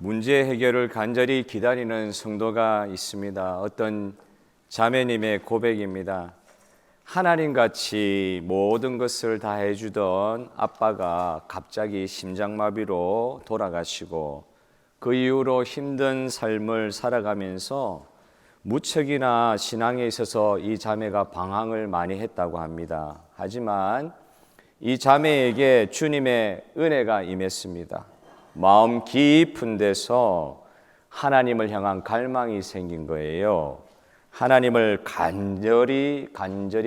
문제 해결을 간절히 기다리는 성도가 있습니다. 어떤 자매님의 고백입니다. 하나님같이 모든 것을 다 해주던 아빠가 갑자기 심장마비로 돌아가시고 그 이후로 힘든 삶을 살아가면서 무척이나 신앙에 있어서 이 자매가 방황을 많이 했다고 합니다. 하지만 이 자매에게 주님의 은혜가 임했습니다. 마음 깊은 데서 하나님을 향한 갈망이 생긴 거예요. 하나님을 간절히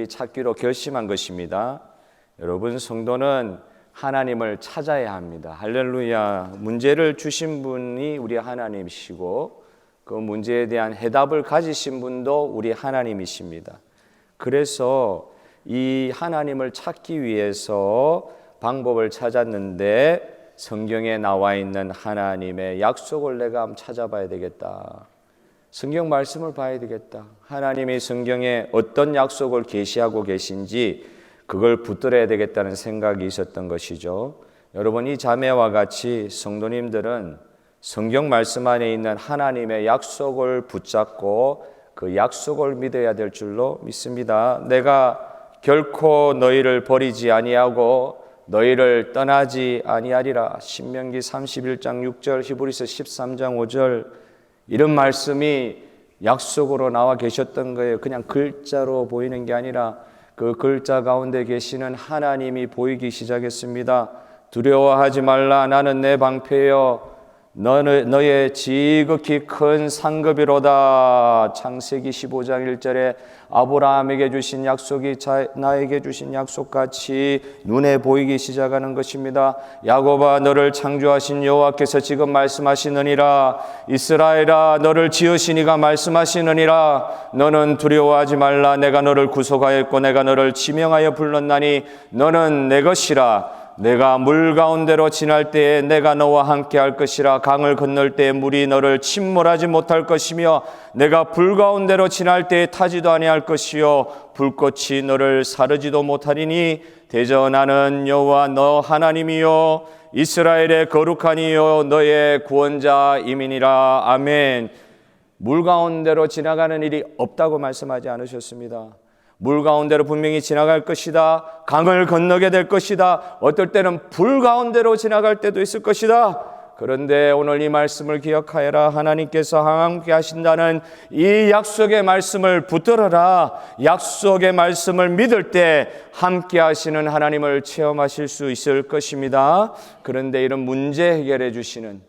찾기로 결심한 것입니다. 여러분, 성도는 하나님을 찾아야 합니다. 할렐루야. 문제를 주신 분이 우리 하나님이시고 그 문제에 대한 해답을 가지신 분도 우리 하나님이십니다. 그래서 이 하나님을 찾기 위해서 방법을 찾았는데 성경에 나와 있는 하나님의 약속을 내가 한번 찾아봐야 되겠다. 성경 말씀을 봐야 되겠다. 하나님이 성경에 어떤 약속을 계시하고 계신지 그걸 붙들어야 되겠다는 생각이 있었던 것이죠. 여러분, 이 자매와 같이 성도님들은 성경 말씀 안에 있는 하나님의 약속을 붙잡고 그 약속을 믿어야 될 줄로 믿습니다. 내가 결코 너희를 버리지 아니하고 너희를 떠나지 아니하리라. 신명기 31장 6절, 히브리서 13장 5절, 이런 말씀이 약속으로 나와 계셨던 거예요. 그냥 글자로 보이는 게 아니라 그 글자 가운데 계시는 하나님이 보이기 시작했습니다. 두려워하지 말라. 나는 내 방패여 너의 지극히 큰 상급이로다. 창세기 15장 1절에 아브라함에게 주신 약속이 나에게 주신 약속같이 눈에 보이기 시작하는 것입니다. 야곱아, 너를 창조하신 여호와께서 지금 말씀하시느니라. 이스라엘아, 너를 지으신 이가 말씀하시느니라. 너는 두려워하지 말라. 내가 너를 구속하였고 내가 너를 지명하여 불렀나니 너는 내 것이라. 내가 물 가운데로 지날 때에 내가 너와 함께 할 것이라. 강을 건널 때에 물이 너를 침몰하지 못할 것이며 내가 불 가운데로 지날 때에 타지도 아니할 것이요 불꽃이 너를 사르지도 못하리니 대전하는 여호와 너 하나님이요 이스라엘의 거룩한 이요 너의 구원자임이니라. 아멘. 물 가운데로 지나가는 일이 없다고 말씀하지 않으셨습니다. 물 가운데로 분명히 지나갈 것이다. 강을 건너게 될 것이다. 어떨 때는 불 가운데로 지나갈 때도 있을 것이다. 그런데 오늘 이 말씀을 기억하여라. 하나님께서 함께 하신다는 이 약속의 말씀을 붙들어라. 약속의 말씀을 믿을 때 함께 하시는 하나님을 체험하실 수 있을 것입니다. 그런데 이런 문제 해결해 주시는,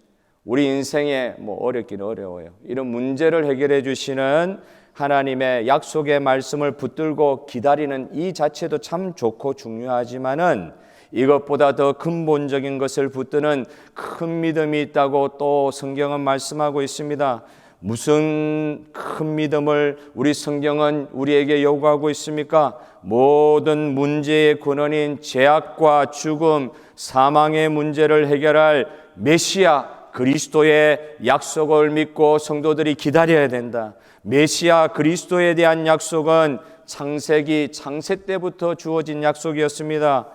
우리 인생에 어렵긴 어려워요. 이런 문제를 해결해 주시는 하나님의 약속의 말씀을 붙들고 기다리는 이 자체도 참 좋고 중요하지만은 이것보다 더 근본적인 것을 붙드는 큰 믿음이 있다고 또 성경은 말씀하고 있습니다. 무슨 큰 믿음을 우리 성경은 우리에게 요구하고 있습니까? 모든 문제의 근원인 죄악과 죽음, 사망의 문제를 해결할 메시아 그리스도의 약속을 믿고 성도들이 기다려야 된다. 메시아 그리스도에 대한 약속은 창세기 창세 때부터 주어진 약속이었습니다.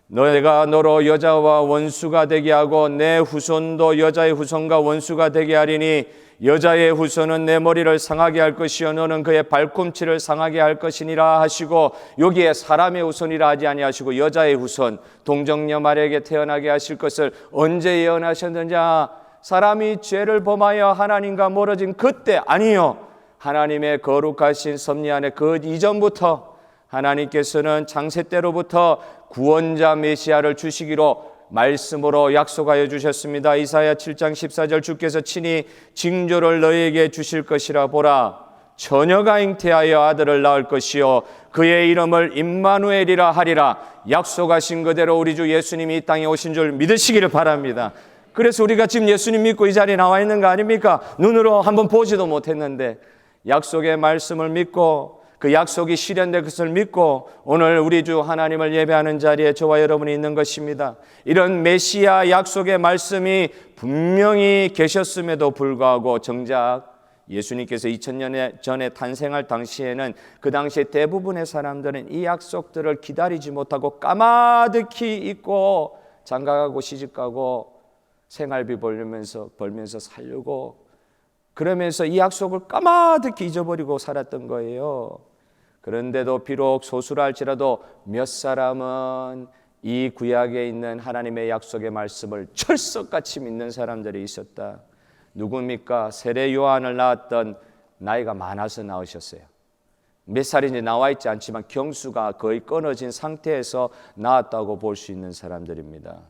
내가 너로 여자와 원수가 되게 하고 내 후손도 여자의 후손과 원수가 되게 하리니 여자의 후손은 내 머리를 상하게 할 것이요 너는 그의 발꿈치를 상하게 할 것이니라 하시고, 여기에 사람의 후손이라 하지 아니하시고 여자의 후손 동정녀 마리아에게 태어나게 하실 것을 언제 예언하셨느냐? 사람이 죄를 범하여 하나님과 멀어진 그때 아니요, 하나님의 거룩하신 섭리 안에 그 이전부터 하나님께서는 창세 때로부터 구원자 메시아를 주시기로 말씀으로 약속하여 주셨습니다. 이사야 7장 14절 주께서 친히 징조를 너희에게 주실 것이라. 보라, 처녀가 잉태하여 아들을 낳을 것이요 그의 이름을 임마누엘이라 하리라. 약속하신 그대로 우리 주 예수님이 이 땅에 오신 줄 믿으시기를 바랍니다. 그래서 우리가 지금 예수님 믿고 이 자리에 나와 있는 거 아닙니까? 눈으로 한번 보지도 못했는데 약속의 말씀을 믿고 그 약속이 실현될 것을 믿고 오늘 우리 주 하나님을 예배하는 자리에 저와 여러분이 있는 것입니다. 이런 메시아 약속의 말씀이 분명히 계셨음에도 불구하고 정작 예수님께서 2000년 전에 탄생할 당시에는 그 당시에 대부분의 사람들은 이 약속들을 기다리지 못하고 까마득히 잊고 장가가고 시집가고 생활비 벌면서 살려고, 그러면서 이 약속을 까마득히 잊어버리고 살았던 거예요. 그런데도 비록 소수라 할지라도 몇 사람은 이 구약에 있는 하나님의 약속의 말씀을 철석같이 믿는 사람들이 있었다. 누굽니까? 세례 요한을 낳았던, 나이가 많아서 낳으셨어요. 몇 살인지 나와 있지 않지만 경수가 거의 끊어진 상태에서 낳았다고 볼 수 있는 사람들입니다.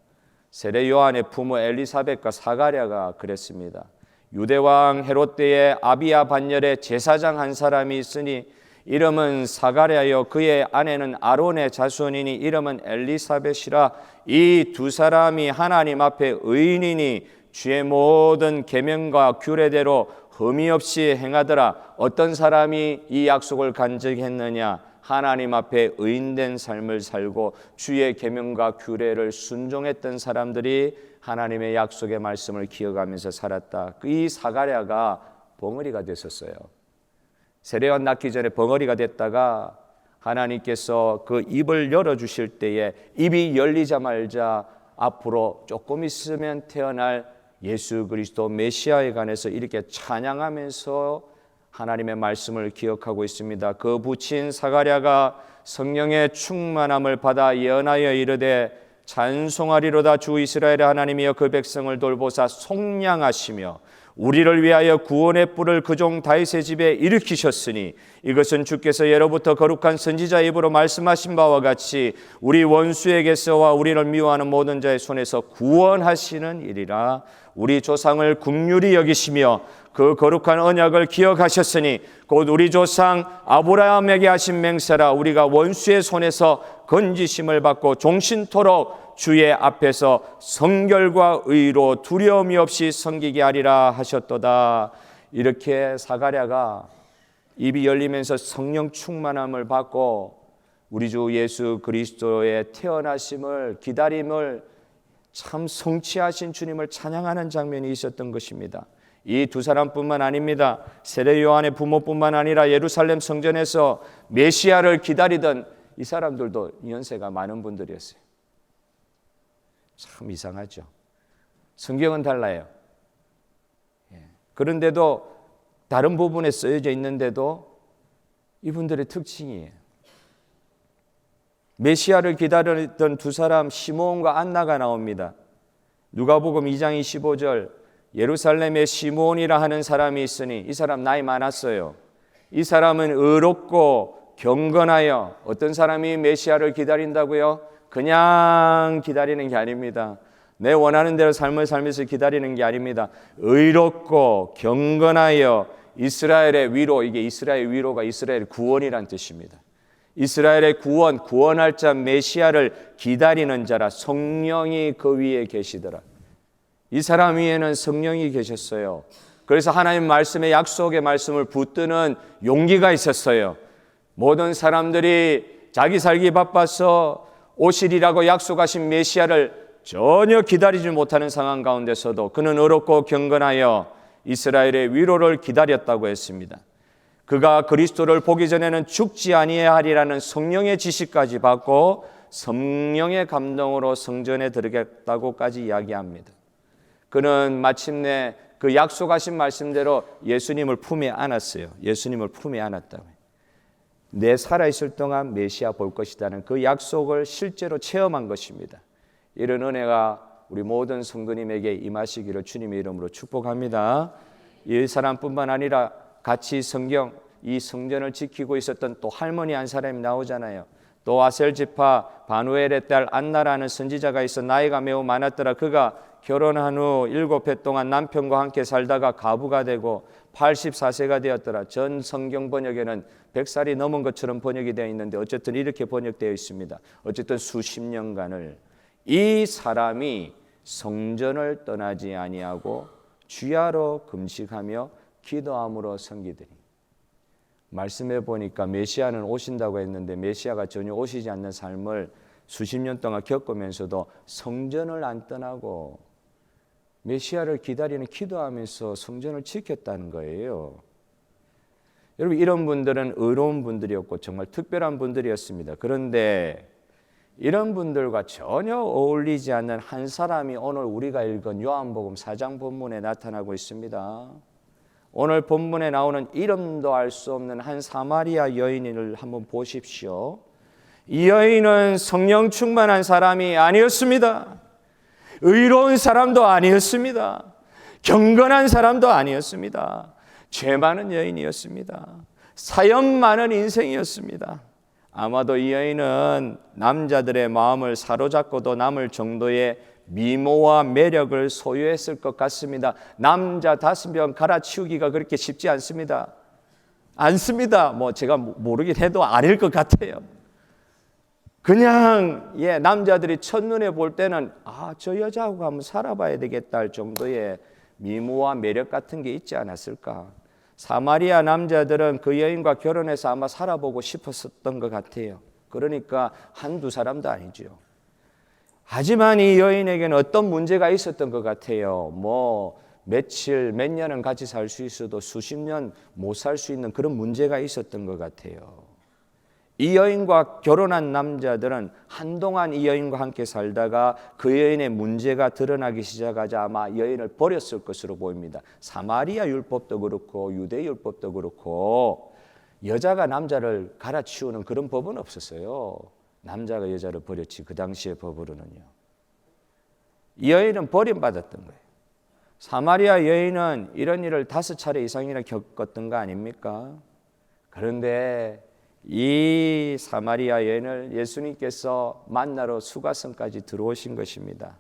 세례 요한의 부모 엘리사벳과 사가랴가 그랬습니다. 유대왕 헤롯 때에 아비야 반열에 제사장 한 사람이 있으니 이름은 사가랴요 그의 아내는 아론의 자손이니 이름은 엘리사벳이라. 이 두 사람이 하나님 앞에 의인이니 주의 모든 계명과 규례대로 흠이 없이 행하더라. 어떤 사람이 이 약속을 간직했느냐? 하나님 앞에 의인된 삶을 살고 주의 계명과 규례를 순종했던 사람들이 하나님의 약속의 말씀을 기억하면서 살았다. 이 사가랴가 벙어리가 됐었어요. 세례요한 낳기 전에 벙어리가 됐다가 하나님께서 그 입을 열어주실 때에 입이 열리자마자 앞으로 조금 있으면 태어날 예수 그리스도 메시아에 관해서 이렇게 찬양하면서 하나님의 말씀을 기억하고 있습니다. 그 부친 사가랴가 성령의 충만함을 받아 예언하여 이르되 찬송하리로다. 주 이스라엘의 하나님이여 그 백성을 돌보사 속량하시며 우리를 위하여 구원의 뿔을 그 종 다윗의 집에 일으키셨으니 이것은 주께서 예로부터 거룩한 선지자 입으로 말씀하신 바와 같이 우리 원수에게서와 우리를 미워하는 모든 자의 손에서 구원하시는 일이라. 우리 조상을 긍휼히 여기시며 그 거룩한 언약을 기억하셨으니 곧 우리 조상 아브라함에게 하신 맹세라. 우리가 원수의 손에서 건지심을 받고 종신토록 주의 앞에서 성결과 의로 두려움이 없이 섬기게 하리라 하셨도다. 이렇게 사가랴가 입이 열리면서 성령 충만함을 받고 우리 주 예수 그리스도의 태어나심을, 기다림을, 참 성취하신 주님을 찬양하는 장면이 있었던 것입니다. 이 두 사람뿐만 아닙니다. 세례 요한의 부모뿐만 아니라 예루살렘 성전에서 메시아를 기다리던 이 사람들도 연세가 많은 분들이었어요. 참 이상하죠. 성경은 달라요. 그런데도 다른 부분에 쓰여져 있는데도 이분들의 특징이에요. 메시아를 기다렸던 두 사람 시므온과 안나가 나옵니다. 누가복음 2장 25절 예루살렘에 시므온이라 하는 사람이 있으니 이 사람 나이 많았어요. 이 사람은 의롭고 경건하여, 어떤 사람이 메시아를 기다린다고요? 그냥 기다리는 게 아닙니다. 내 원하는 대로 삶을 살면서 기다리는 게 아닙니다. 의롭고 경건하여 이스라엘의 위로, 이게 이스라엘 위로가 이스라엘 구원이란 뜻입니다. 이스라엘의 구원, 구원할 자 메시아를 기다리는 자라. 성령이 그 위에 계시더라. 이 사람 위에는 성령이 계셨어요. 그래서 하나님 말씀의 약속의 말씀을 붙드는 용기가 있었어요. 모든 사람들이 자기 살기 바빠서 오시리라고 약속하신 메시아를 전혀 기다리지 못하는 상황 가운데서도 그는 의롭고 경건하여 이스라엘의 위로를 기다렸다고 했습니다. 그가 그리스도를 보기 전에는 죽지 아니하리라는 성령의 지시까지 받고 성령의 감동으로 성전에 들어갔다고까지 이야기합니다. 그는 마침내 그 약속하신 말씀대로 예수님을 품에 안았어요. 예수님을 품에 안았다고요. 내 살아있을 동안 메시아 볼 것이라는 그 약속을 실제로 체험한 것입니다. 이런 은혜가 우리 모든 성도님에게 임하시기를 주님의 이름으로 축복합니다. 이 사람뿐만 아니라 같이 이 성전을 지키고 있었던 또 할머니 한 사람이 나오잖아요. 또 아셀 지파 바누엘의 딸 안나라는 선지자가 있어 나이가 매우 많았더라. 그가 결혼한 후 7해 동안 남편과 함께 살다가 가부가 되고 84세가 되었더라. 전 성경 번역에는 100살이 넘은 것처럼 번역이 되어 있는데 어쨌든 이렇게 번역되어 있습니다. 어쨌든 수십 년간을 이 사람이 성전을 떠나지 아니하고 주야로 금식하며 기도함으로 섬기더니, 말씀해 보니까 메시아는 오신다고 했는데 메시아가 전혀 오시지 않는 삶을 수십 년 동안 겪으면서도 성전을 안 떠나고 메시아를 기다리는 기도하면서 성전을 지켰다는 거예요. 여러분, 이런 분들은 의로운 분들이었고 정말 특별한 분들이었습니다. 그런데 이런 분들과 전혀 어울리지 않는 한 사람이 오늘 우리가 읽은 요한복음 4장 본문에 나타나고 있습니다. 오늘 본문에 나오는 이름도 알 수 없는 한 사마리아 여인을 한번 보십시오. 이 여인은 성령 충만한 사람이 아니었습니다. 의로운 사람도 아니었습니다. 경건한 사람도 아니었습니다. 죄 많은 여인이었습니다. 사연 많은 인생이었습니다. 아마도 이 여인은 남자들의 마음을 사로잡고도 남을 정도의 미모와 매력을 소유했을 것 같습니다. 남자 5명 갈아치우기가 그렇게 쉽지 않습니다. 제가 모르긴 해도 아닐 것 같아요. 그냥 남자들이 첫눈에 볼 때는 저 여자하고 한번 살아봐야 되겠다 할 정도의 미모와 매력 같은 게 있지 않았을까. 사마리아 남자들은 그 여인과 결혼해서 아마 살아보고 싶었던 것 같아요. 그러니까 한두 사람도 아니죠. 하지만 이 여인에게는 어떤 문제가 있었던 것 같아요. 며칠, 몇 년은 같이 살 수 있어도 수십 년 못 살 수 있는 그런 문제가 있었던 것 같아요. 이 여인과 결혼한 남자들은 한동안 이 여인과 함께 살다가 그 여인의 문제가 드러나기 시작하자 아마 여인을 버렸을 것으로 보입니다. 사마리아 율법도 그렇고 유대 율법도 그렇고 여자가 남자를 갈아치우는 그런 법은 없었어요. 남자가 여자를 버렸지, 그 당시의 법으로는요. 이 여인은 버림받았던 거예요. 사마리아 여인은 이런 일을 5차례 이상이나 겪었던 거 아닙니까? 그런데 이 사마리아 여인을 예수님께서 만나러 수가성까지 들어오신 것입니다.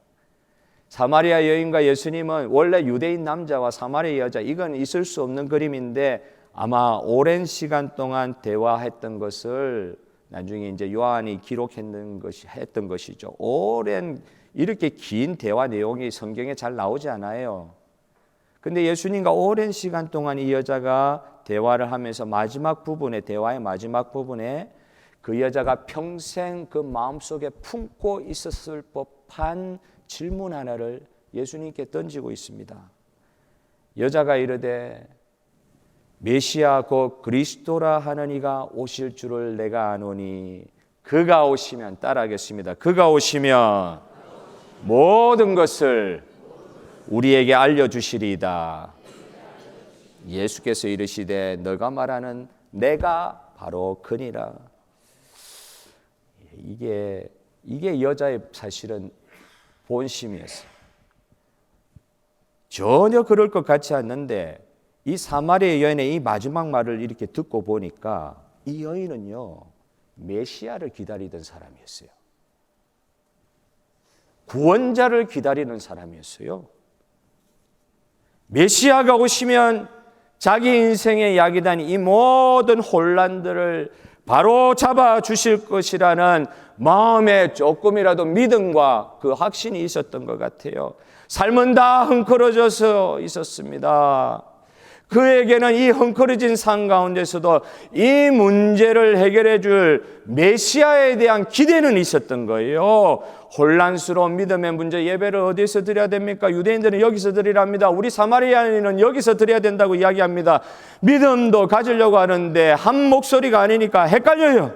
사마리아 여인과 예수님은 원래 유대인 남자와 사마리아 여자, 이건 있을 수 없는 그림인데 아마 오랜 시간 동안 대화했던 것을 나중에 이제 요한이 기록했던 것이죠. 오랜 이렇게 긴 대화 내용이 성경에 잘 나오지 않아요. 근데 예수님과 오랜 시간 동안 이 여자가 대화를 하면서 대화의 마지막 부분에 그 여자가 평생 그 마음속에 품고 있었을 법한 질문 하나를 예수님께 던지고 있습니다. 여자가 이르되 메시아 곧 그리스도라 하는 이가 오실 줄을 내가 아노니 그가 오시면 따라하겠습니다. 그가 오시면 모든 것을 우리에게 알려주시리이다. 예수께서 이르시되 너가 말하는 내가 바로 그니라. 이게 여자의 사실은 본심이었어요. 전혀 그럴 것 같지 않는데 이 사마리아 여인의 이 마지막 말을 이렇게 듣고 보니까 이 여인은요 메시아를 기다리던 사람이었어요. 구원자를 기다리는 사람이었어요. 메시아가 오시면 자기 인생의 야기단 이 모든 혼란들을 바로 잡아 주실 것이라는 마음에 조금이라도 믿음과 그 확신이 있었던 것 같아요. 삶은 다 헝클어져서 있었습니다. 그에게는 이 헝클어진 삶 가운데서도 이 문제를 해결해 줄 메시아에 대한 기대는 있었던 거예요. 혼란스러운 믿음의 문제, 예배를 어디서 드려야 됩니까? 유대인들은 여기서 드리랍니다. 우리 사마리아인은 여기서 드려야 된다고 이야기합니다. 믿음도 가지려고 하는데 한 목소리가 아니니까 헷갈려요.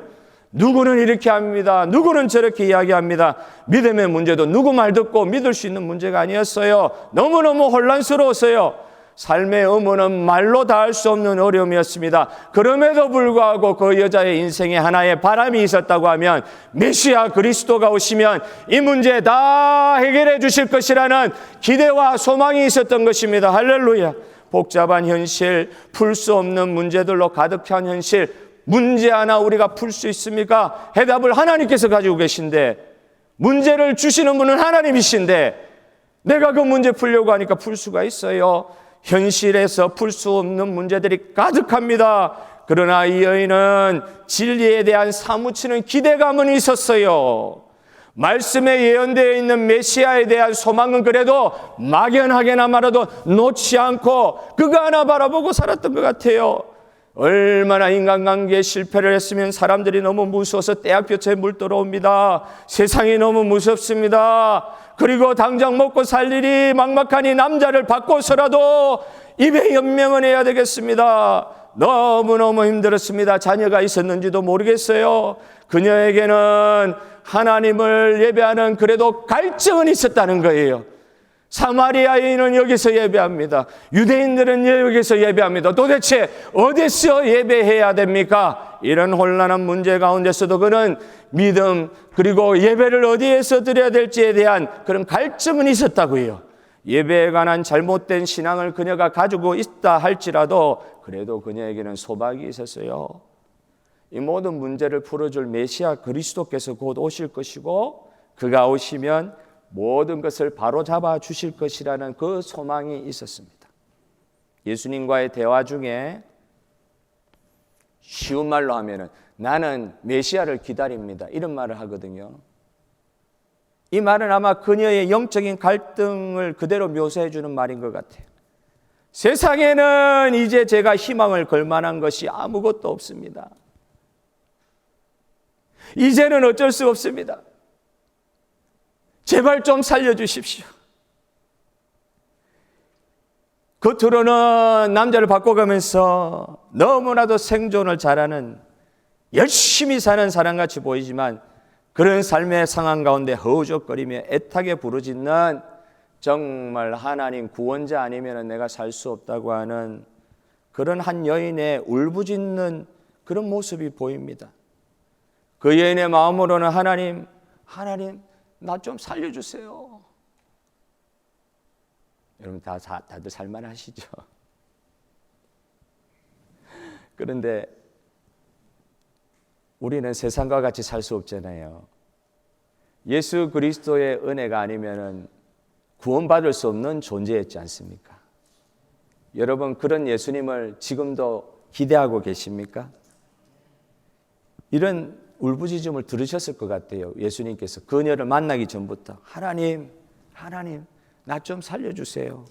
누구는 이렇게 합니다. 누구는 저렇게 이야기합니다. 믿음의 문제도 누구 말 듣고 믿을 수 있는 문제가 아니었어요. 너무너무 혼란스러웠어요. 삶의 의무는 말로 다할 수 없는 어려움이었습니다. 그럼에도 불구하고 그 여자의 인생에 하나의 바람이 있었다고 하면 메시아 그리스도가 오시면 이 문제 다 해결해 주실 것이라는 기대와 소망이 있었던 것입니다. 할렐루야. 복잡한 현실, 풀 수 없는 문제들로 가득한 현실, 문제 하나 우리가 풀 수 있습니까? 해답을 하나님께서 가지고 계신데, 문제를 주시는 분은 하나님이신데 내가 그 문제 풀려고 하니까 풀 수가 있어요? 현실에서 풀 수 없는 문제들이 가득합니다. 그러나 이 여인은 진리에 대한 사무치는 기대감은 있었어요. 말씀에 예언되어 있는 메시아에 대한 소망은 그래도 막연하게나마라도 놓지 않고 그가 하나 바라보고 살았던 것 같아요. 얼마나 인간관계에 실패를 했으면 사람들이 너무 무서워서 떼약볕에 물 들어옵니다. 세상이 너무 무섭습니다. 그리고 당장 먹고 살 일이 막막하니 남자를 바꿔서라도 입에 연명은 해야 되겠습니다. 너무너무 힘들었습니다. 자녀가 있었는지도 모르겠어요. 그녀에게는 하나님을 예배하는 그래도 갈증은 있었다는 거예요. 사마리아인은 여기서 예배합니다. 유대인들은 여기서 예배합니다. 도대체 어디서 예배해야 됩니까? 이런 혼란한 문제 가운데서도 그는 믿음 그리고 예배를 어디에서 드려야 될지에 대한 그런 갈증은 있었다고요. 예배에 관한 잘못된 신앙을 그녀가 가지고 있다 할지라도 그래도 그녀에게는 소박이 있었어요. 이 모든 문제를 풀어줄 메시아 그리스도께서 곧 오실 것이고 그가 오시면 모든 것을 바로잡아 주실 것이라는 그 소망이 있었습니다. 예수님과의 대화 중에 쉬운 말로 하면은 나는 메시아를 기다립니다. 이런 말을 하거든요. 이 말은 아마 그녀의 영적인 갈등을 그대로 묘사해 주는 말인 것 같아요. 세상에는 이제 제가 희망을 걸 만한 것이 아무것도 없습니다. 이제는 어쩔 수 없습니다. 제발 좀 살려주십시오. 겉으로는 남자를 바꿔가면서 너무나도 생존을 잘하는 열심히 사는 사람같이 보이지만 그런 삶의 상황 가운데 허우적거리며 애타게 부르짖는 정말 하나님 구원자 아니면 내가 살 수 없다고 하는 그런 한 여인의 울부짖는 그런 모습이 보입니다. 그 여인의 마음으로는 하나님 나 좀 살려주세요. 여러분 다들 살만하시죠? 그런데 우리는 세상과 같이 살 수 없잖아요. 예수 그리스도의 은혜가 아니면은 구원받을 수 없는 존재였지 않습니까? 여러분 그런 예수님을 지금도 기대하고 계십니까? 이런 울부짖음을 들으셨을 것 같아요. 예수님께서 그녀를 만나기 전부터 하나님 나 좀 살려주세요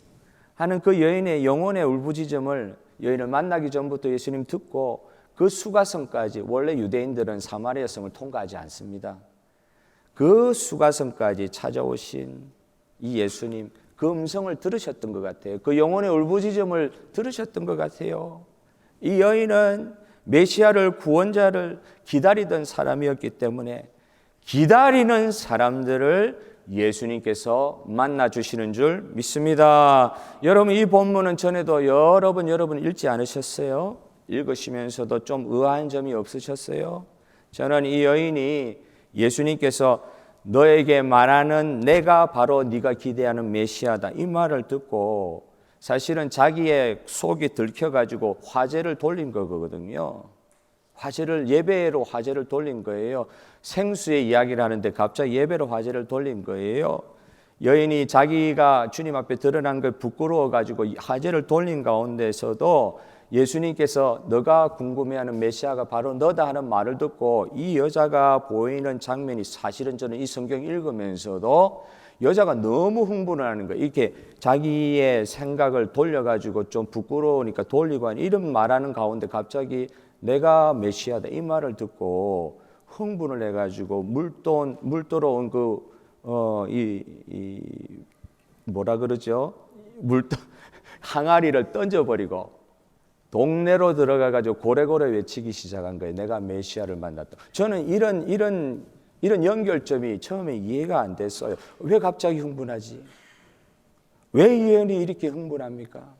하는 그 여인의 영혼의 울부짖음을 여인을 만나기 전부터 예수님 듣고 그 수가성까지, 원래 유대인들은 사마리아 성을 통과하지 않습니다. 그 수가성까지 찾아오신 이 예수님, 그 음성을 들으셨던 것 같아요. 그 영혼의 울부짖음을 들으셨던 것 같아요. 이 여인은 메시아를, 구원자를 기다리던 사람이었기 때문에 기다리는 사람들을 예수님께서 만나주시는 줄 믿습니다. 여러분 이 본문은 전에도 여러 번 읽지 않으셨어요? 읽으시면서도 좀 의아한 점이 없으셨어요? 저는 이 여인이 예수님께서 너에게 말하는 내가 바로 네가 기대하는 메시아다 이 말을 듣고 사실은 자기의 속이 들켜가지고 화제를 돌린 거거든요. 예배로 화제를 돌린 거예요. 생수의 이야기를 하는데 갑자기 예배로 화제를 돌린 거예요. 여인이 자기가 주님 앞에 드러난 걸 부끄러워가지고 화제를 돌린 가운데서도 예수님께서 너가 궁금해하는 메시아가 바로 너다 하는 말을 듣고 이 여자가 보이는 장면이 사실은 저는 이 성경 읽으면서도 여자가 너무 흥분을 하는 거예요. 이렇게 자기의 생각을 돌려가지고 좀 부끄러우니까 돌리고 하는 이런 말하는 가운데 갑자기 내가 메시아다 이 말을 듣고 흥분을 해가지고 물도로 온 뭐라 그러죠? 항아리를 던져버리고 동네로 들어가가지고 고래고래 외치기 시작한 거예요. 내가 메시아를 만났다. 저는 이런 연결점이 처음에 이해가 안 됐어요. 왜 갑자기 흥분하지? 왜 이 여인이 이렇게 흥분합니까?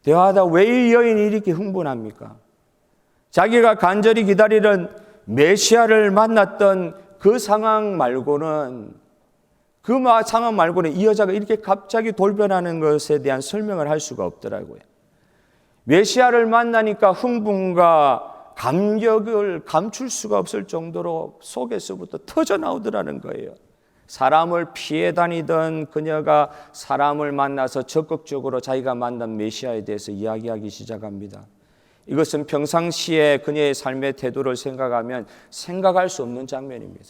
대화하다 왜 이 여인이 이렇게 흥분합니까? 자기가 간절히 기다리는 메시아를 만났던 그 상황 말고는 이 여자가 이렇게 갑자기 돌변하는 것에 대한 설명을 할 수가 없더라고요. 메시아를 만나니까 흥분과 감격을 감출 수가 없을 정도로 속에서부터 터져 나오더라는 거예요. 사람을 피해 다니던 그녀가 사람을 만나서 적극적으로 자기가 만난 메시아에 대해서 이야기하기 시작합니다. 이것은 평상시에 그녀의 삶의 태도를 생각하면 생각할 수 없는 장면입니다.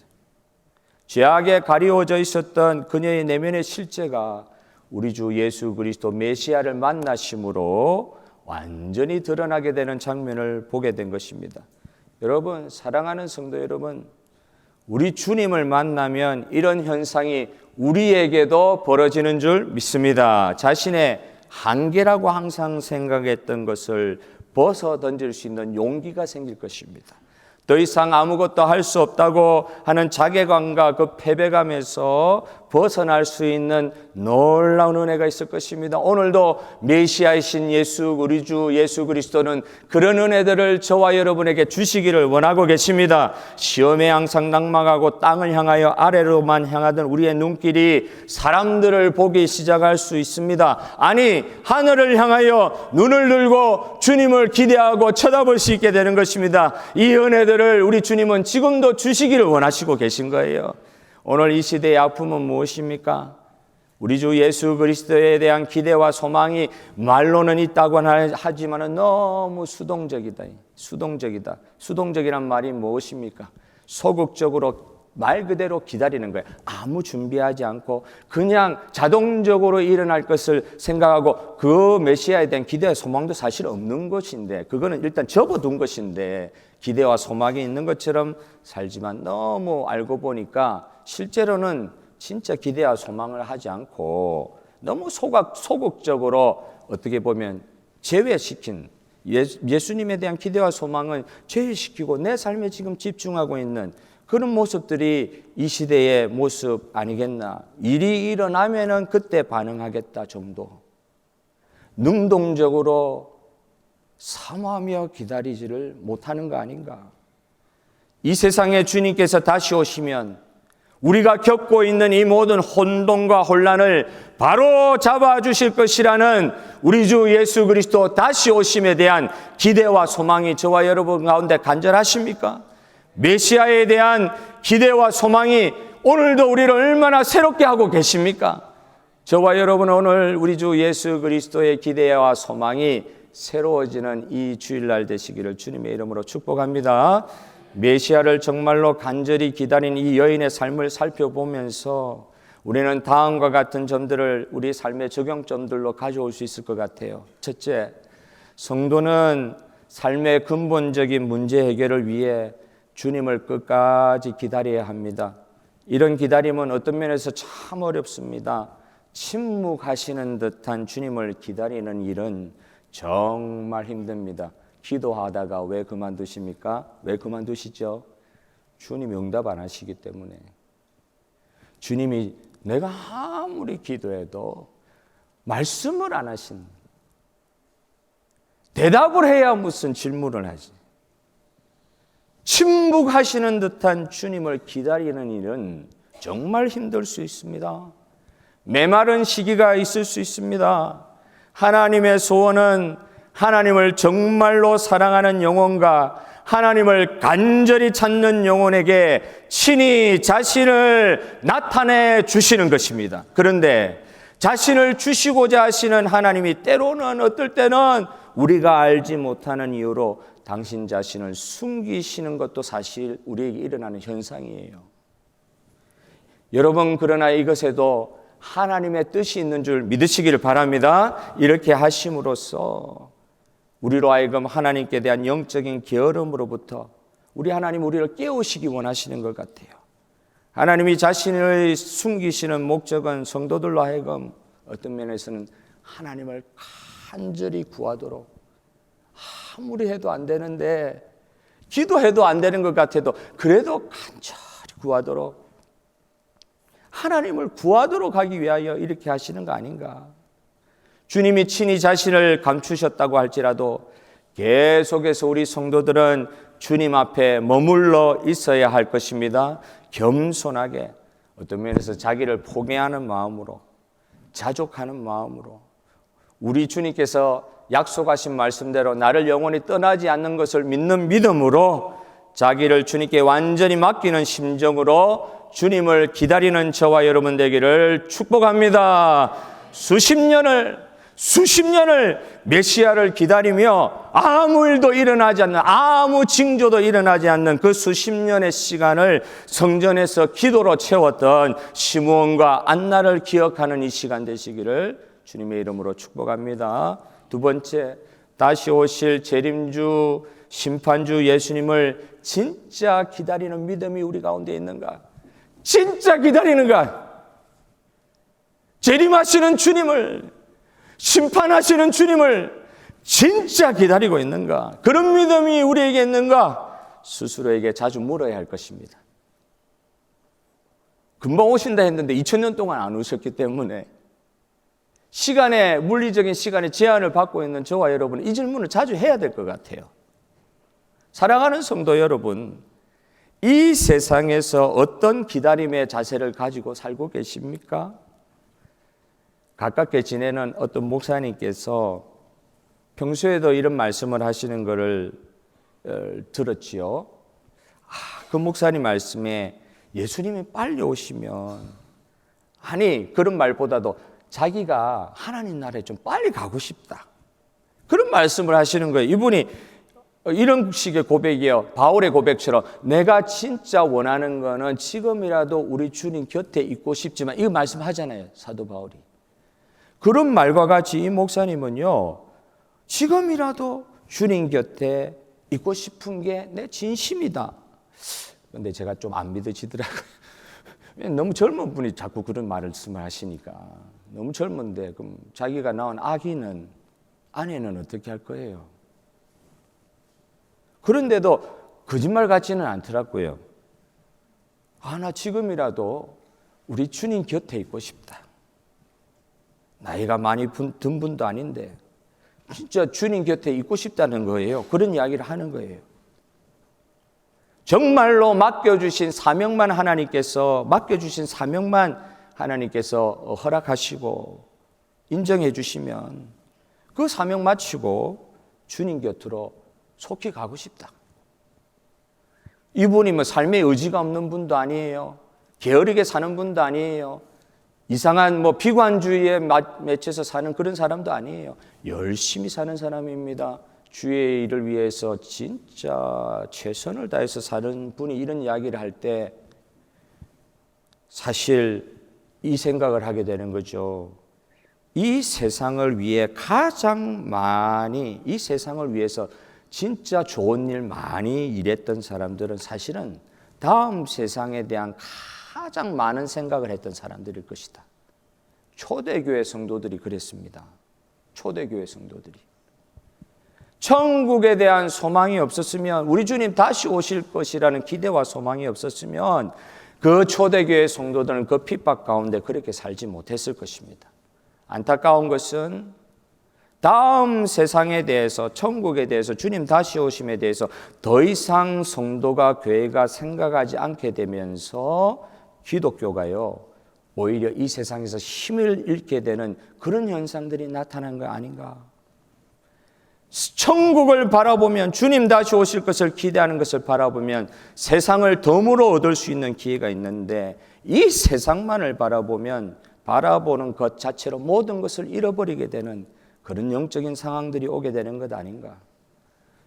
죄악에 가리워져 있었던 그녀의 내면의 실제가 우리 주 예수 그리스도 메시아를 만나심으로 완전히 드러나게 되는 장면을 보게 된 것입니다. 여러분, 사랑하는 성도 여러분, 우리 주님을 만나면 이런 현상이 우리에게도 벌어지는 줄 믿습니다. 자신의 한계라고 항상 생각했던 것을 벗어 던질 수 있는 용기가 생길 것입니다. 더 이상 아무것도 할 수 없다고 하는 자괴감과 그 패배감에서 벗어날 수 있는 놀라운 은혜가 있을 것입니다. 오늘도 메시아이신 예수, 우리 주 예수 그리스도는 그런 은혜들을 저와 여러분에게 주시기를 원하고 계십니다. 시험에 항상 낙망하고 땅을 향하여 아래로만 향하던 우리의 눈길이 사람들을 보기 시작할 수 있습니다. 아니, 하늘을 향하여 눈을 들고 주님을 기대하고 쳐다볼 수 있게 되는 것입니다. 이 은혜들을 우리 주님은 지금도 주시기를 원하시고 계신 거예요. 오늘 이 시대의 아픔은 무엇입니까? 우리 주 예수 그리스도에 대한 기대와 소망이 말로는 있다고 하지만 너무 수동적이다. 수동적이란 말이 무엇입니까? 소극적으로 말 그대로 기다리는 거예요. 아무 준비하지 않고 그냥 자동적으로 일어날 것을 생각하고 그 메시아에 대한 기대와 소망도 사실 없는 것인데, 그거는 일단 접어둔 것인데 기대와 소망이 있는 것처럼 살지만 너무 알고 보니까 실제로는 진짜 기대와 소망을 하지 않고 너무 소극적으로 어떻게 보면 제외시킨, 예수님에 대한 기대와 소망은 제외시키고 내 삶에 지금 집중하고 있는 그런 모습들이 이 시대의 모습 아니겠나. 일이 일어나면은 그때 반응하겠다 정도. 능동적으로 사모하며 기다리지를 못하는 거 아닌가. 이 세상에 주님께서 다시 오시면 우리가 겪고 있는 이 모든 혼돈과 혼란을 바로 잡아주실 것이라는 우리 주 예수 그리스도 다시 오심에 대한 기대와 소망이 저와 여러분 가운데 간절하십니까? 메시아에 대한 기대와 소망이 오늘도 우리를 얼마나 새롭게 하고 계십니까? 저와 여러분 오늘 우리 주 예수 그리스도의 기대와 소망이 새로워지는 이 주일날 되시기를 주님의 이름으로 축복합니다. 메시아를 정말로 간절히 기다린 이 여인의 삶을 살펴보면서 우리는 다음과 같은 점들을 우리 삶의 적용점들로 가져올 수 있을 것 같아요. 첫째, 성도는 삶의 근본적인 문제 해결을 위해 주님을 끝까지 기다려야 합니다. 이런 기다림은 어떤 면에서 참 어렵습니다. 침묵하시는 듯한 주님을 기다리는 일은 정말 힘듭니다. 기도하다가 왜 그만두십니까? 왜 그만두시죠? 주님이 응답 안 하시기 때문에. 주님이 내가 아무리 기도해도 말씀을 안 하신, 대답을 해야 무슨 질문을 하지. 침묵하시는 듯한 주님을 기다리는 일은 정말 힘들 수 있습니다. 메마른 시기가 있을 수 있습니다. 하나님의 소원은 하나님을 정말로 사랑하는 영혼과 하나님을 간절히 찾는 영혼에게 친히 자신을 나타내 주시는 것입니다. 그런데 자신을 주시고자 하시는 하나님이 때로는 어떨 때는 우리가 알지 못하는 이유로 당신 자신을 숨기시는 것도 사실 우리에게 일어나는 현상이에요. 여러분, 그러나 이것에도 하나님의 뜻이 있는 줄 믿으시기를 바랍니다. 이렇게 하심으로써 우리로 하여금 하나님께 대한 영적인 게으름으로부터 우리 하나님 우리를 깨우시기 원하시는 것 같아요. 하나님이 자신을 숨기시는 목적은 성도들로 하여금 어떤 면에서는 하나님을 간절히 구하도록, 아무리 해도 안 되는데 기도해도 안 되는 것 같아도 그래도 간절히 구하도록, 하나님을 구하도록 하기 위하여 이렇게 하시는 거 아닌가. 주님이 친히 자신을 감추셨다고 할지라도 계속해서 우리 성도들은 주님 앞에 머물러 있어야 할 것입니다. 겸손하게, 어떤 면에서 자기를 포기하는 마음으로, 자족하는 마음으로, 우리 주님께서 약속하신 말씀대로 나를 영원히 떠나지 않는 것을 믿는 믿음으로 자기를 주님께 완전히 맡기는 심정으로 주님을 기다리는 저와 여러분 되기를 축복합니다. 수십 년을 메시아를 기다리며 아무 일도 일어나지 않는, 아무 징조도 일어나지 않는 그 수십 년의 시간을 성전에서 기도로 채웠던 시므온과 안나를 기억하는 이 시간 되시기를 주님의 이름으로 축복합니다. 두 번째, 다시 오실 재림주, 심판주 예수님을 진짜 기다리는 믿음이 우리 가운데 있는가? 진짜 기다리는가? 재림하시는 주님을, 심판하시는 주님을 진짜 기다리고 있는가? 그런 믿음이 우리에게 있는가? 스스로에게 자주 물어야 할 것입니다. 금방 오신다 했는데 2000년 동안 안 오셨기 때문에 시간의 물리적인 시간의 제한을 받고 있는 저와 여러분은 이 질문을 자주 해야 될 것 같아요. 사랑하는 성도 여러분, 이 세상에서 어떤 기다림의 자세를 가지고 살고 계십니까? 가깝게 지내는 어떤 목사님께서 평소에도 이런 말씀을 하시는 것을 들었지요. 그 목사님 말씀에 예수님이 빨리 오시면, 아니 그런 말보다도 자기가 하나님 나라에 좀 빨리 가고 싶다, 그런 말씀을 하시는 거예요. 이분이 이런 식의 고백이에요. 바울의 고백처럼 내가 진짜 원하는 거는 지금이라도 우리 주님 곁에 있고 싶지만, 이거 말씀하잖아요, 사도 바울이. 그런 말과 같이 이 목사님은요, 지금이라도 주님 곁에 있고 싶은 게 내 진심이다. 근데 제가 좀 안 믿어지더라고요. 너무 젊은 분이 자꾸 그런 말씀을 하시니까. 너무 젊은데 그럼 자기가 낳은 아내는 어떻게 할 거예요? 그런데도 거짓말 같지는 않더라고요. 나 지금이라도 우리 주님 곁에 있고 싶다. 나이가 많이 든 분도 아닌데 진짜 주님 곁에 있고 싶다는 거예요. 그런 이야기를 하는 거예요. 정말로 맡겨주신 사명만 하나님께서 허락하시고 인정해 주시면 그 사명 마치고 주님 곁으로 속히 가고 싶다. 이분이 뭐 삶에 의지가 없는 분도 아니에요. 게으르게 사는 분도 아니에요. 이상한 비관주의에 맺혀서 사는 그런 사람도 아니에요. 열심히 사는 사람입니다. 주의 일을 위해서 진짜 최선을 다해서 사는 분이 이런 이야기를 할 때 사실 이 생각을 하게 되는 거죠. 이 세상을 위해 이 세상을 위해서 진짜 좋은 일 많이 일했던 사람들은 사실은 다음 세상에 대한 가장 많은 생각을 했던 사람들일 것이다. 초대교회 성도들이 그랬습니다. 초대교회 성도들이. 천국에 대한 소망이 없었으면, 우리 주님 다시 오실 것이라는 기대와 소망이 없었으면 그 초대교회 성도들은 그 핍박 가운데 그렇게 살지 못했을 것입니다. 안타까운 것은 다음 세상에 대해서, 천국에 대해서, 주님 다시 오심에 대해서 더 이상 성도가, 교회가 생각하지 않게 되면서 기독교가요, 오히려 이 세상에서 힘을 잃게 되는 그런 현상들이 나타난 거 아닌가. 천국을 바라보면, 주님 다시 오실 것을 기대하는 것을 바라보면 세상을 덤으로 얻을 수 있는 기회가 있는데, 이 세상만을 바라보는 것 자체로 모든 것을 잃어버리게 되는 그런 영적인 상황들이 오게 되는 것 아닌가.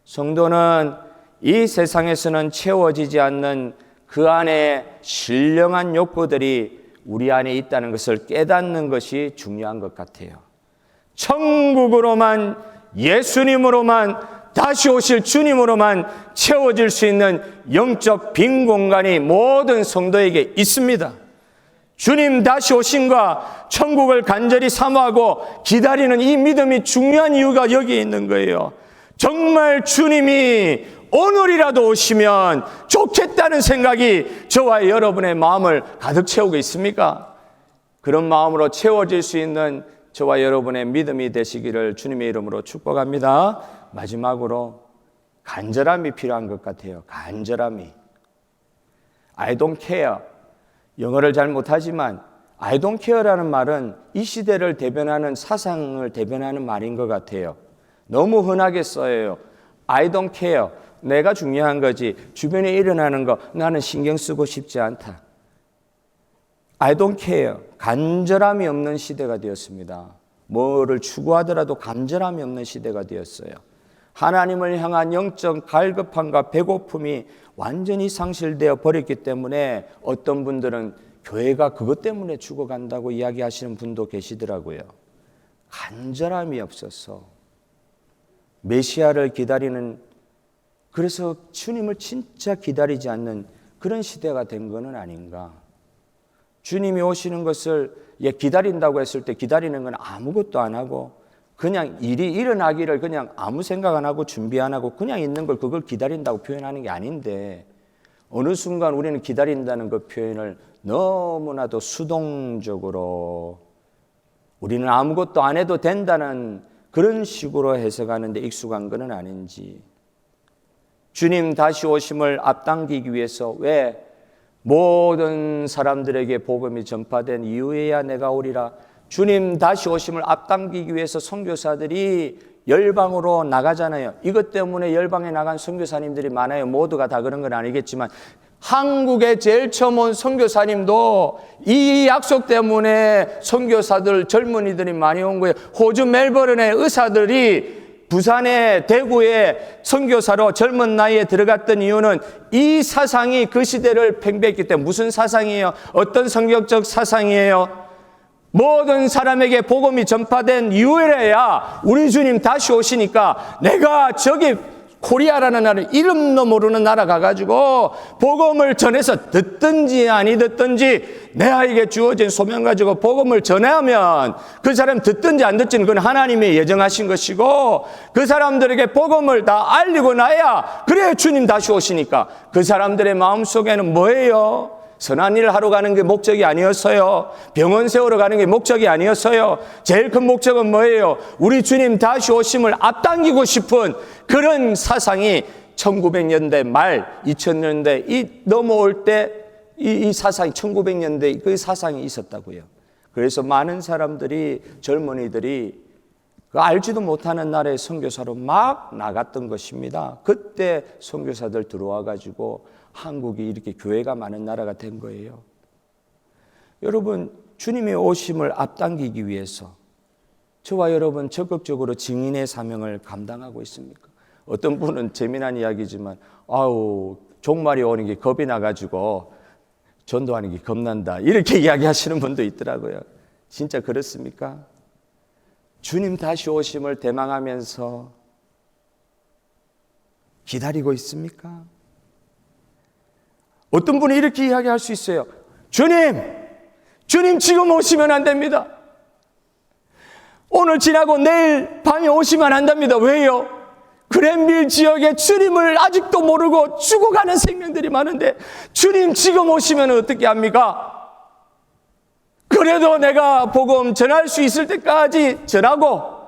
성도는 이 세상에서는 채워지지 않는 그 안에 신령한 욕구들이 우리 안에 있다는 것을 깨닫는 것이 중요한 것 같아요. 천국으로만, 예수님으로만, 다시 오실 주님으로만 채워질 수 있는 영적 빈 공간이 모든 성도에게 있습니다. 주님 다시 오심과 천국을 간절히 사모하고 기다리는 이 믿음이 중요한 이유가 여기에 있는 거예요. 정말 주님이 오늘이라도 오시면 좋겠다는 생각이 저와 여러분의 마음을 가득 채우고 있습니까? 그런 마음으로 채워질 수 있는 저와 여러분의 믿음이 되시기를 주님의 이름으로 축복합니다. 마지막으로 간절함이 필요한 것 같아요. 간절함이. I don't care. 영어를 잘 못하지만 I don't care라는 말은 이 시대를 대변하는, 사상을 대변하는 말인 것 같아요. 너무 흔하게 써요. I don't care. 내가 중요한 거지. 주변에 일어나는 거 나는 신경 쓰고 싶지 않다. I don't care. 간절함이 없는 시대가 되었습니다. 뭐를 추구하더라도 간절함이 없는 시대가 되었어요. 하나님을 향한 영적 갈급함과 배고픔이 완전히 상실되어 버렸기 때문에 어떤 분들은 교회가 그것 때문에 죽어간다고 이야기하시는 분도 계시더라고요. 간절함이 없어서 메시아를 기다리는, 그래서 주님을 진짜 기다리지 않는 그런 시대가 된 것은 아닌가. 주님이 오시는 것을 기다린다고 했을 때 기다리는 건 아무것도 안 하고 그냥 일이 일어나기를 그냥 아무 생각 안 하고 준비 안 하고 그냥 있는 걸 그걸 기다린다고 표현하는 게 아닌데, 어느 순간 우리는 기다린다는 그 표현을 너무나도 수동적으로 우리는 아무것도 안 해도 된다는 그런 식으로 해석하는데 익숙한 것은 아닌지, 주님 다시 오심을 앞당기기 위해서 왜 모든 사람들에게 복음이 전파된 이후에야 내가 오리라, 주님 다시 오심을 앞당기기 위해서 선교사들이 열방으로 나가잖아요. 이것 때문에 열방에 나간 선교사님들이 많아요. 모두가 다 그런 건 아니겠지만 한국에 제일 처음 온 선교사님도 이 약속 때문에 선교사들 젊은이들이 많이 온 거예요. 호주 멜버른의 의사들이 부산에 대구에 선교사로 젊은 나이에 들어갔던 이유는 이 사상이 그 시대를 팽배했기 때문에. 무슨 사상이에요? 어떤 성경적 사상이에요? 모든 사람에게 복음이 전파된 이후에야 우리 주님 다시 오시니까 내가 저기 코리아라는 나라, 이름도 모르는 나라 가가지고 복음을 전해서 듣든지 아니 듣든지 내가 주어진 소명 가지고 복음을 전하면 그 사람 듣든지 안 듣든지 그건 하나님이 예정하신 것이고, 그 사람들에게 복음을 다 알리고 나야 그래 주님 다시 오시니까. 그 사람들의 마음속에는 뭐예요? 선한 일 하러 가는 게 목적이 아니었어요. 병원 세우러 가는 게 목적이 아니었어요. 제일 큰 목적은 뭐예요? 우리 주님 다시 오심을 앞당기고 싶은 그런 사상이 1900년대 말 2000년대 이 넘어올 때 이 사상이 1900년대 그 사상이 있었다고요. 그래서 많은 사람들이, 젊은이들이 알지도 못하는 나라의 선교사로 막 나갔던 것입니다. 그때 선교사들 들어와 가지고 한국이 이렇게 교회가 많은 나라가 된 거예요. 여러분, 주님의 오심을 앞당기기 위해서 저와 여러분 적극적으로 증인의 사명을 감당하고 있습니까? 어떤 분은 재미난 이야기지만 종말이 오는 게 겁이 나가지고 전도하는 게 겁난다, 이렇게 이야기하시는 분도 있더라고요. 진짜 그렇습니까? 주님 다시 오심을 대망하면서 기다리고 있습니까? 어떤 분이 이렇게 이야기할 수 있어요. 주님 지금 오시면 안 됩니다. 오늘 지나고 내일 밤에 오시면 안 됩니다. 왜요? 그랜빌 지역에 주님을 아직도 모르고 죽어가는 생명들이 많은데 주님 지금 오시면 어떻게 합니까? 그래도 내가 복음 전할 수 있을 때까지 전하고,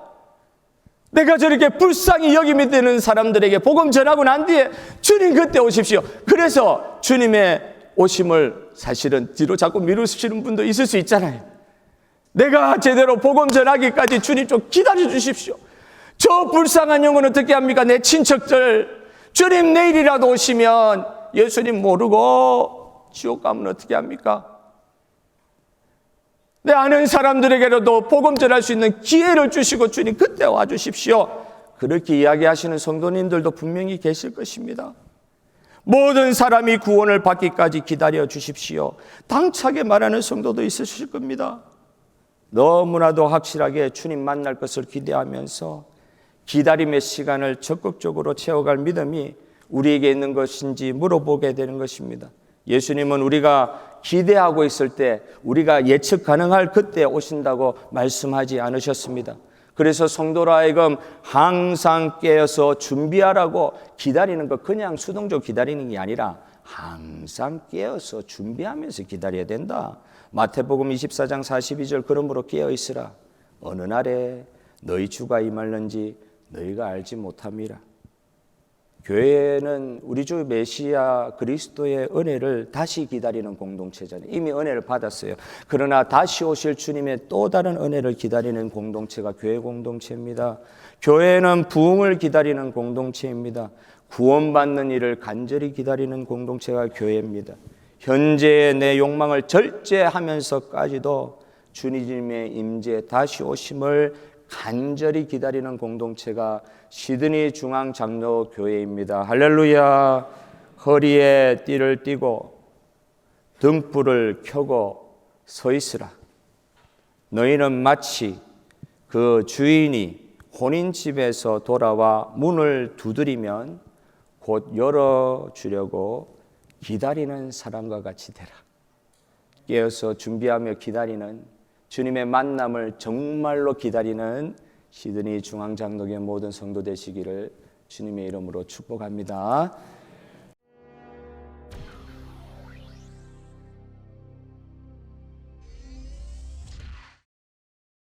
내가 저렇게 불쌍히 여김이 되는 사람들에게 복음 전하고 난 뒤에 주님 그때 오십시오. 그래서 주님의 오심을 사실은 뒤로 자꾸 미루시는 분도 있을 수 있잖아요. 내가 제대로 복음 전하기까지 주님 좀 기다려 주십시오. 저 불쌍한 영혼 어떻게 합니까? 내 친척들, 주님 내일이라도 오시면 예수님 모르고 지옥 가면 어떻게 합니까? 내 아는 사람들에게라도 복음 전할 수 있는 기회를 주시고 주님 그때 와주십시오. 그렇게 이야기하시는 성도님들도 분명히 계실 것입니다. 모든 사람이 구원을 받기까지 기다려 주십시오. 당차게 말하는 성도도 있으실 겁니다. 너무나도 확실하게 주님 만날 것을 기대하면서 기다림의 시간을 적극적으로 채워갈 믿음이 우리에게 있는 것인지 물어보게 되는 것입니다. 예수님은 우리가 기대하고 있을 때, 우리가 예측 가능할 그때 오신다고 말씀하지 않으셨습니다. 그래서 성도로 하여금 항상 깨어서 준비하라고, 기다리는 거 그냥 수동적으로 기다리는 게 아니라 항상 깨어서 준비하면서 기다려야 된다. 마태복음 24장 42절, 그러므로 깨어 있으라. 어느 날에 너희 주가 임할는지 너희가 알지 못함이라. 교회는 우리 주 메시아 그리스도의 은혜를 다시 기다리는 공동체잖아요. 이미 은혜를 받았어요. 그러나 다시 오실 주님의 또 다른 은혜를 기다리는 공동체가 교회 공동체입니다. 교회는 부흥을 기다리는 공동체입니다. 구원받는 일을 간절히 기다리는 공동체가 교회입니다. 현재의 내 욕망을 절제하면서까지도 주님의 임재 다시 오심을 간절히 기다리는 공동체가 시드니 중앙장로교회입니다. 할렐루야. 허리에 띠를 띠고 등불을 켜고 서 있으라. 너희는 마치 그 주인이 혼인집에서 돌아와 문을 두드리면 곧 열어주려고 기다리는 사람과 같이 되라. 깨어서 준비하며 기다리는, 주님의 만남을 정말로 기다리는 시드니 중앙장로교회 모든 성도 되시기를 주님의 이름으로 축복합니다.